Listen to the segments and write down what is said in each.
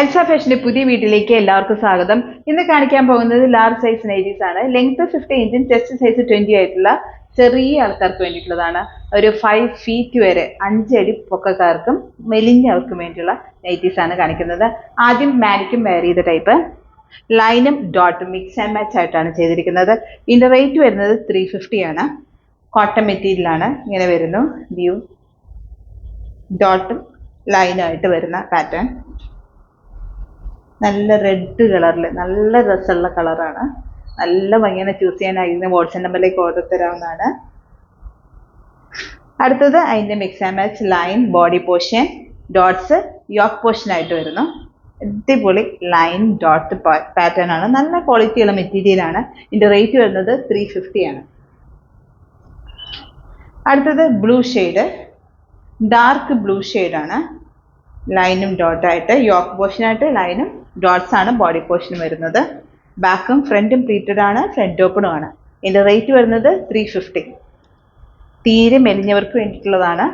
Elsa ഫാഷന്റെ പുതിയ വീട്ടിലേക്ക് എല്ലാവർക്കും സ്വാഗതം. ഇന്ന് കാണിക്കാൻ പോകുന്നത് ലാർജ് സൈസ് നൈറ്റീസ് ആണ്. ലെങ്ത് 50 ഇഞ്ചും ചെസ്റ്റ് സൈസ് 20 ആയിട്ടുള്ള ചെറിയ ആൾക്കാർക്ക് വേണ്ടിയിട്ടുള്ളതാണ്. ഒരു 5 ഫീറ്റ് വരെ 5 അടി പൊക്കക്കാർക്കും മെലിഞ്ഞവർക്കും വേണ്ടിയുള്ള നൈറ്റീസ് ആണ് കാണിക്കുന്നത്. ആദ്യം മാനിക്കും വെയർ ചെയ്ത ടൈപ്പ് ലൈനും ഡോട്ടും മിക്സ് ആൻഡ് മാച്ച് ആയിട്ടാണ് ചെയ്തിരിക്കുന്നത്. ഇതിന്റെ റേറ്റ് വരുന്നത് 350 ആണ്. കോട്ടൺ മെറ്റീരിയൽ ആണ്. ഇങ്ങനെ വരുന്നു. വ്യൂ ഡോട്ടും ലൈനായിട്ട് വരുന്ന പാറ്റേൺ. നല്ല റെഡ് കളറിൽ നല്ല രസമുള്ള കളറാണ്. നല്ല ഭംഗിയാണ്. ചൂസ് ചെയ്യാനായിരുന്നു. വാട്സ്ആപ്പ് നമ്പറിലേക്ക് ഓർഡർ തരാവുന്നതാണ്. അടുത്തത് അതിൻ്റെ mix and match line body portion dots yoke portion ആയിട്ട് വരുന്നു. അടിപൊളി ലൈൻ ഡോട്ട് പാറ്റേൺ ആണ്. നല്ല ക്വാളിറ്റിയുള്ള മെറ്റീരിയൽ ആണ്. ഇതിൻ്റെ റേറ്റ് വരുന്നത് 350 ആണ്. അടുത്തത് ബ്ലൂ ഷെയ്ഡ്, ഡാർക്ക് ബ്ലൂ ഷെയ്ഡാണ്. ലൈനും ഡോട്ടായിട്ട് യോക്ക് പോർഷനായിട്ട് ലൈനും ഡോട്ട്സ് ആണ് ബോഡി പോർഷൻ വരുന്നത്. ബാക്കും ഫ്രണ്ടും പ്ലീറ്റഡ് ആണ്, ഫ്രണ്ട് ഓപ്പണും ആണ്. ഇതിൻ്റെ റേറ്റ് വരുന്നത് 350. തീരെ മെലിഞ്ഞവർക്ക് വേണ്ടിയിട്ടുള്ളതാണ്.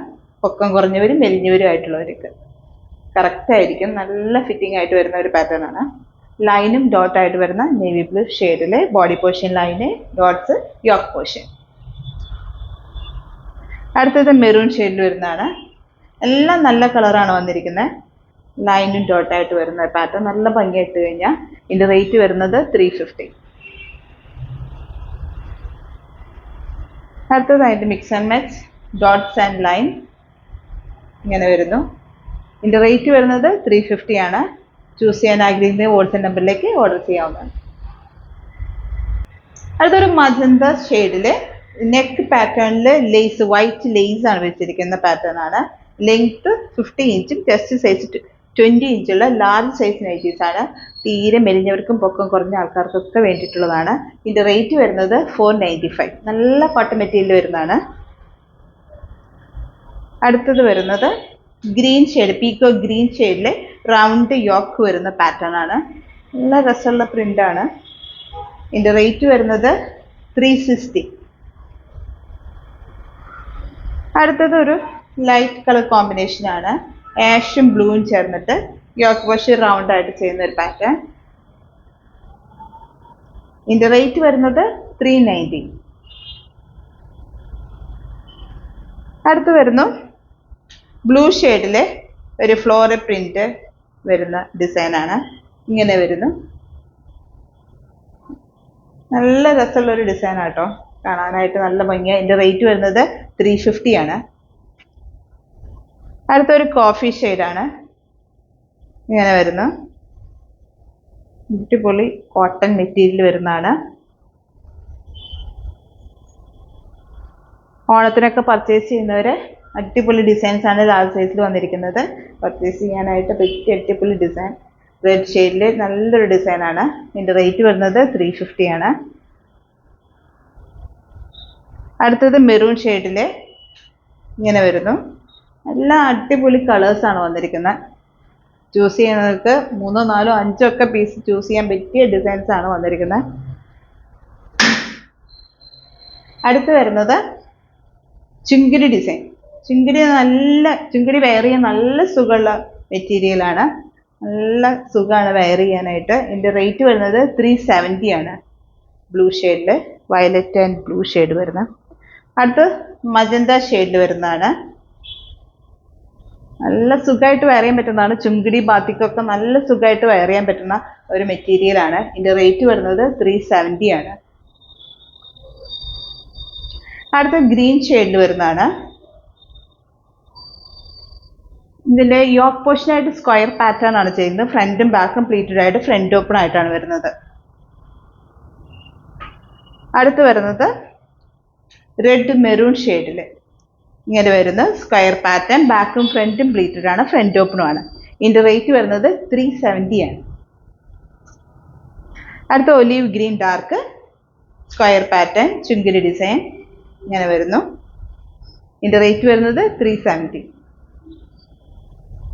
പൊക്കം കുറഞ്ഞവരും മെലിഞ്ഞവരും ആയിട്ടുള്ളവർക്ക് കറക്റ്റ് ആയിരിക്കും. നല്ല ഫിറ്റിംഗ് ആയിട്ട് വരുന്ന ഒരു പാറ്റേൺ ആണ്. ലൈനും ഡോട്ടായിട്ട് വരുന്ന നേവി ബ്ലൂ ഷെയ്ഡിലെ body portion line dots yoke portion. അടുത്തത് മെറൂൺ ഷെയ്ഡിൽ വരുന്നതാണ്. എല്ലാം നല്ല കളറാണ് വന്നിരിക്കുന്നത്. ലൈനും ഡോട്ടായിട്ട് വരുന്ന പാറ്റേൺ നല്ല ഭംഗിയായിട്ട് കഴിഞ്ഞാൽ ഇതിൻ്റെ റേറ്റ് വരുന്നത് 350. അടുത്തത് അതിൻ്റെ mix and match dots and line ഇങ്ങനെ വരുന്നു. ഇതിൻ്റെ റേറ്റ് വരുന്നത് 350 ആണ്. ചൂസ് ചെയ്യാൻ ആഗ്രഹിക്കുന്ന വാട്സ്ആപ്പ് നമ്പറിലേക്ക് ഓർഡർ ചെയ്യാവുന്നതാണ്. അടുത്തൊരു മജന്ത ഷെയ്ഡില് നെക്ക് പാറ്റേണിൽ ലേസ് വൈറ്റ് ലേസ് ആണ് വെച്ചിരിക്കുന്ന പാറ്റേൺ ആണ്. ലെങ്ത് 50 ഇഞ്ചും ചെസ്റ്റ് സൈസ് 20 ഇഞ്ചുള്ള ലാർജ് സൈസ് നൈറ്റീസ് ആണ്. തീരെ മെലിഞ്ഞവർക്കും പൊക്കം കുറഞ്ഞ ആൾക്കാർക്കൊക്കെ വേണ്ടിയിട്ടുള്ളതാണ്. ഇതിൻ്റെ റേറ്റ് വരുന്നത് 495. നല്ല കോട്ടൺ മെറ്റീരിയൽ വരുന്നതാണ്. അടുത്തത് വരുന്നത് ഗ്രീൻ ഷെയ്ഡ്, പീക്കോ ഗ്രീൻ ഷെയ്ഡിൽ റൗണ്ട് യോക്ക് വരുന്ന പാറ്റേൺ ആണ്. നല്ല രസമുള്ള പ്രിന്റ് ആണ്. ഇതിൻ്റെ റേറ്റ് വരുന്നത് 360. അടുത്തത് ഒരു ലൈറ്റ് കളർ കോമ്പിനേഷൻ ആണ്. ആഷും ബ്ലൂവും ചേർന്നിട്ട് യോക്ക് പോർഷൻ റൗണ്ട് ആയിട്ട് ചെയ്യുന്ന ഒരു പാറ്റേൺ. ഇതിന്റെ റേറ്റ് വരുന്നത് 390. അടുത്ത് വരുന്നു ബ്ലൂ ഷെയ്ഡിലെ ഒരു ഫ്ലോറൽ പ്രിന്റ് വരുന്ന ഡിസൈൻ ആണ്. ഇങ്ങനെ വരുന്നു. നല്ല രസമുള്ള ഒരു ഡിസൈൻ ആട്ടോ, കാണാനായിട്ട് നല്ല ഭംഗിയാണ്. ഇതിന്റെ റേറ്റ് വരുന്നത് 350 ആണ്. അടുത്തൊരു കോഫി ഷെയ്ഡാണ്. ഇങ്ങനെ വരുന്നു. അടിപൊളി കോട്ടൺ മെറ്റീരിയൽ വരുന്നതാണ്. ഓണത്തിനൊക്കെ പർച്ചേസ് ചെയ്യുന്നവര് അടിപൊളി ഡിസൈൻസ് ആണ് ലാർജ് സൈസിൽ വന്നിരിക്കുന്നത്. പർച്ചേസ് ചെയ്യാനായിട്ട് പറ്റിയ അടിപൊളി ഡിസൈൻ. റെഡ് ഷെയ്ഡിൽ നല്ലൊരു ഡിസൈൻ ആണ്. ഇതിന്റെ റേറ്റ് വരുന്നത് 350 ആണ്. അടുത്തത് മെറൂൺ ഷെയ്ഡില് ഇങ്ങനെ വരുന്നു. എല്ലാ അടിപൊളി കളേഴ്സ് ആണ് വന്നിരിക്കുന്നത്. ചൂസ് ചെയ്യുന്നവർക്ക് 3, 4, 5 ഒക്കെ പീസ് ചൂസ് ചെയ്യാൻ പറ്റിയ ഡിസൈൻസ് ആണ് വന്നിരിക്കുന്നത്. അടുത്ത് വരുന്നത് ചുങ്കിടി ഡിസൈൻ. ചുങ്കിടി വെയർ ചെയ്യാൻ നല്ല സുഖമുള്ള മെറ്റീരിയൽ ആണ്. നല്ല സുഖമാണ് വെയർ ചെയ്യാനായിട്ട്. ഇതിന്റെ റേറ്റ് വരുന്നത് 370 ആണ്. ബ്ലൂ ഷെയ്ഡില് വയലറ്റ് ആൻഡ് ബ്ലൂ ഷെയ്ഡ് വരുന്ന. അടുത്ത് മജന്ത ഷെയ്ഡിൽ വരുന്നതാണ്. നല്ല സുഖമായിട്ട് വെയർ ചെയ്യാൻ പറ്റുന്നതാണ്. ചുങ്കിടി ബാത്തിക്കൊക്കെ നല്ല സുഖമായിട്ട് വെയർ ചെയ്യാൻ പറ്റുന്ന ഒരു മെറ്റീരിയൽ ആണ്. ഇതിന്റെ റേറ്റ് വരുന്നത് 370 ആണ്. അടുത്ത ഗ്രീൻ ഷെയ്ഡിൽ വരുന്നതാണ്. ഇതിന്റെ യോക്ക് പോർഷൻ ആയിട്ട് സ്ക്വയർ പാറ്റേൺ ആണ് ചെയ്യുന്നത്. ഫ്രണ്ടും ബാക്കും പ്ലീറ്റഡ് ആയിട്ട് ഫ്രണ്ട് ഓപ്പൺ ആയിട്ടാണ് വരുന്നത്. അടുത്ത് വരുന്നത് റെഡ് മെറൂൺ ഷെയ്ഡില് ഇങ്ങനെ വരുന്ന സ്ക്വയർ പാറ്റേൺ. ബാക്കും ഫ്രണ്ടും പ്ലീറ്റഡ് ആണ്, ഫ്രണ്ട് ഓപ്പണും ആണ്. ഇതിന്റെ റേറ്റ് വരുന്നത് 370 ആണ്. അടുത്ത olive green dark square pattern chungidi design ഇങ്ങനെ വരുന്നു. ഇതിന്റെ റേറ്റ് വരുന്നത് 370.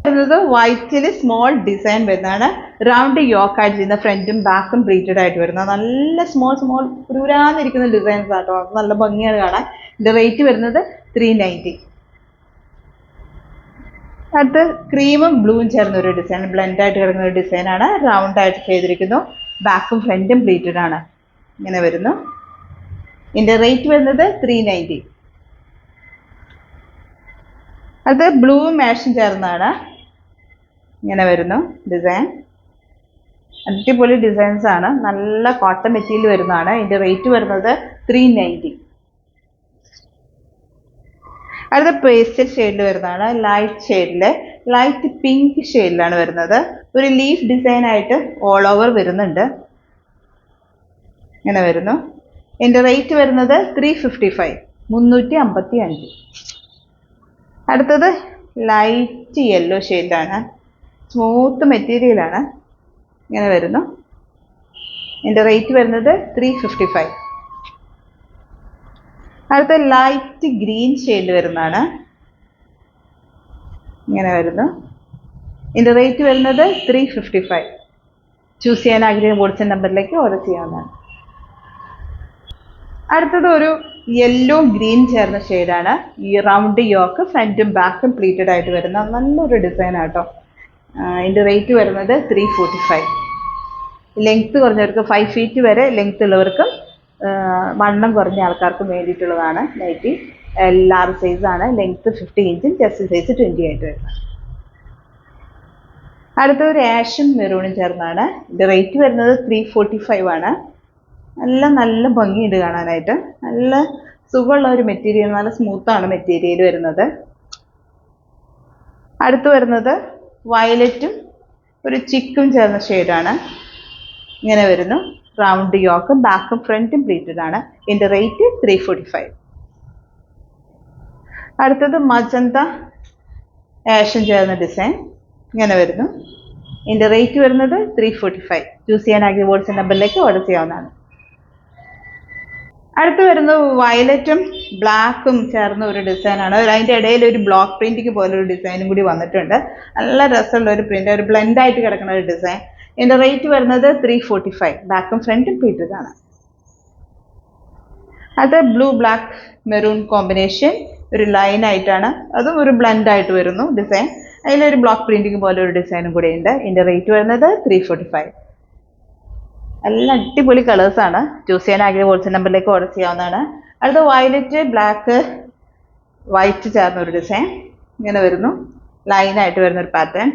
വരുന്നത് വൈറ്റില് സ്മോൾ ഡിസൈൻ വരുന്നതാണ്. റൗണ്ട് യോക്ക് ആയിട്ട് ചെയ്യുന്ന ഫ്രണ്ടും ബാക്കും പ്ലീറ്റഡ് ആയിട്ട് വരുന്ന നല്ല സ്മോൾ പുരാന്നിരിക്കുന്ന ഡിസൈൻസ് ആട്ടോ. നല്ല ഭംഗിയാണ് കാണാൻ. ഇതിന്റെ റേറ്റ് വരുന്നത് 390. അടുത്ത് ക്രീമും ബ്ലൂവും ചേർന്ന ഒരു ഡിസൈൻ, ബ്ലെൻഡ് ആയിട്ട് കിടക്കുന്ന ഒരു ഡിസൈനാണ്. റൗണ്ട് ആയിട്ട് ചെയ്തിരിക്കുന്നു. ബാക്കും ഫ്രണ്ടും പ്ലീറ്റഡ് ആണ്. ഇങ്ങനെ വരുന്നു. ഇതിന്റെ റേറ്റ് വരുന്നത് 390. അത് ബ്ലൂവും മാഷും ചേർന്നതാണ്. ഇങ്ങനെ വരുന്നു ഡിസൈൻ. അടിപൊളി ഡിസൈൻസ് ആണ്. നല്ല കോട്ടൺ മെറ്റീരിയൽ വരുന്നതാണ്. ഇതിന്റെ റേറ്റ് വരുന്നത് 390. അടുത്ത പേസ്റ്റൽ ഷെയ്ഡിൽ വരുന്നതാണ്. ലൈറ്റ് ഷെയ്ഡില് ലൈറ്റ് പിങ്ക് ഷെയ്ഡിലാണ് വരുന്നത്. ഒരു ലീഫ് ഡിസൈൻ ആയിട്ട് ഓൾ ഓവർ വരുന്നുണ്ട്. ഇങ്ങനെ വരുന്നു. ഇതിന്റെ റേറ്റ് വരുന്നത് 355, 355. അടുത്തത് ലൈറ്റ് യെല്ലോ ഷെയ്ഡിലാണ്. സ്മൂത്ത് മെറ്റീരിയലാണ്. ഇങ്ങനെ വരുന്നു. ഇതിന്റെ റേറ്റ് വരുന്നത് 355. അടുത്ത ലൈറ്റ് ഗ്രീൻ ഷെയ്ഡ് വരുന്നതാണ്. ഇങ്ങനെ വരുന്നു. ഇതിന്റെ റേറ്റ് വരുന്നത് 355. ചൂസ് ചെയ്യാൻ ആഗ്രഹിക്കുന്ന വാട്സ്ആപ്പ് നമ്പറിലേക്ക് ഓർഡർ ചെയ്യാവുന്നതാണ്. അടുത്തത് ഒരു യെല്ലോ ഗ്രീൻ ചേർന്ന ഷെയ്ഡാണ്. ഈ റൗണ്ട് യോക്ക് ഫ്രണ്ടും ബാക്കും പ്ലീറ്റഡ് ആയിട്ട് വരുന്ന നല്ലൊരു ഡിസൈൻ ആട്ടോ. ഇതിന്റെ റേറ്റ് വരുന്നത് 345. ലെങ്ത് കുറഞ്ഞവർക്ക് 5 ഫീറ്റ് വരെ ലെങ്ത് ഉള്ളവർക്കും വണ്ണം കുറഞ്ഞ ആൾക്കാർക്കും വേണ്ടിയിട്ടുള്ളതാണ്. നൈറ്റി ലാർജ് സൈസ് ആണ്. ലെങ്ത് 50 ഇഞ്ചും ചെസ്റ്റ് സൈസ് 20 ആയിട്ട് വരുന്നത്. അടുത്ത ഒരു ആഷും മെറൂണും ചേർന്നാണ്. ഇതിന്റെ റേറ്റ് വരുന്നത് 345 ആണ്. നല്ല ഭംഗിയുണ്ട് കാണാനായിട്ട്. നല്ല സുഖമുള്ള ഒരു മെറ്റീരിയൽ, നല്ല സ്മൂത്താണ് മെറ്റീരിയൽ വരുന്നത്. അടുത്ത് വരുന്നത് വയലറ്റും ഒരു ചിക്കും ചേർന്ന ഷെയ്ഡാണ്. ഇങ്ങനെ വരുന്നു. റൗണ്ട് യോക്കും ബാക്കും ഫ്രണ്ടും പ്ലീറ്റഡ് ആണ്. ഇതിന്റെ റേറ്റ് 345. അടുത്തത് മജന്ത ആഷും ചേർന്ന ഡിസൈൻ. ഇങ്ങനെ വരുന്നു. ഇതിന്റെ റേറ്റ് വരുന്നത് 345. ചൂസ് ചെയ്യാൻ ആഗ്രഹിക്കുന്ന വാട്സ്ആപ്പ് നമ്പറിലേക്ക് ഓർഡർ ചെയ്യാവുന്നതാണ്. അടുത്ത് വരുന്നത് വയലറ്റും ബ്ലാക്കും ചേർന്ന ഒരു ഡിസൈനാണ്. അതിന്റെ ഇടയിൽ ഒരു ബ്ലോക്ക് പ്രിന്റിങ് പോലെ ഒരു ഡിസൈനും കൂടി വന്നിട്ടുണ്ട്. നല്ല രസമുള്ള ഒരു പ്രിന്റ്, ഒരു ബ്ലെൻഡ് ആയിട്ട് കിടക്കുന്ന ഒരു ഡിസൈൻ. ഇതിന്റെ റേറ്റ് വരുന്നത് 345. ബാക്കും ഫ്രണ്ടും പ്ലീറ്റഡ് ആണ്. അത് ബ്ലൂ ബ്ലാക്ക് മെറൂൺ കോമ്പിനേഷൻ ഒരു ലൈൻ ആയിട്ടാണ്. അതും ഒരു ബ്ലെൻഡ് ആയിട്ട് വരുന്നു ഡിസൈൻ. അതിലൊരു ബ്ലോക്ക് പ്രിന്റിങ് പോലെ ഒരു ഡിസൈനും കൂടി ഉണ്ട്. ഇതിന്റെ റേറ്റ് വരുന്നത് 345. എല്ലാം അടിപൊളി കളേഴ്സ് ആണ്. ചൂസ് ചെയ്യാൻ ആഗ്രഹിക്കുന്ന വാട്സ്ആപ്പ് നമ്പറിലേക്ക് ഓർഡർ ചെയ്യാവുന്നതാണ്. അടുത്ത വയലറ്റ് ബ്ലാക്ക് വൈറ്റ് ചേർന്ന ഒരു ഡിസൈൻ. ഇങ്ങനെ വരുന്നു. ലൈൻ ആയിട്ട് വരുന്ന ഒരു പാറ്റേൺ.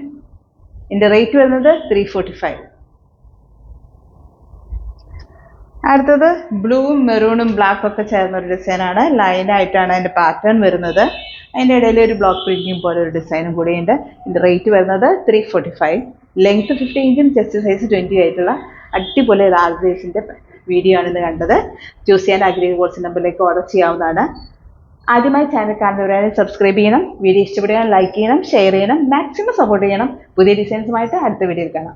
ഇതിന്റെ റേറ്റ് വരുന്നത് 345. അടുത്തത് ബ്ലൂവും മെറൂണും ബ്ലാക്കും ഒക്കെ ചേർന്ന ഒരു ഡിസൈനാണ്. ലൈൻ ആയിട്ടാണ് അതിന്റെ പാറ്റേൺ വരുന്നത്. അതിന്റെ ഇടയിൽ ഒരു ബ്ലോക്ക് പ്രിന്റിങ് പോലെ ഒരു ഡിസൈനും കൂടിയുണ്ട്. ഇതിന്റെ റേറ്റ് വരുന്നത് 345. ലെങ്ത് 50 ഇഞ്ചും ചെസ്റ്റ് സൈസ് 20 ആയിട്ടുള്ള അടിപൊളി ലാർജ് സൈസിന്റെ വീഡിയോ ആണ് ഇന്ന് കണ്ടത്. ചൂസ് ചെയ്യാൻ ആഗ്രഹിക്കുന്ന വാട്സ്ആപ്പ് നമ്പറിലേക്ക് ഓർഡർ ചെയ്യാവുന്നതാണ്. ആദ്യമായി ചാനൽ കാണുന്നവരാണെങ്കിൽ സബ്സ്ക്രൈബ് ചെയ്യണം. വീഡിയോ ഇഷ്ടപ്പെടുകയാണെങ്കിൽ ലൈക്ക് ചെയ്യണം, ഷെയർ ചെയ്യണം, മാക്സിമം സപ്പോർട്ട് ചെയ്യണം. പുതിയ ഡിസൈൻസുമായിട്ട് അടുത്ത വീഡിയോയിൽ കാണാം.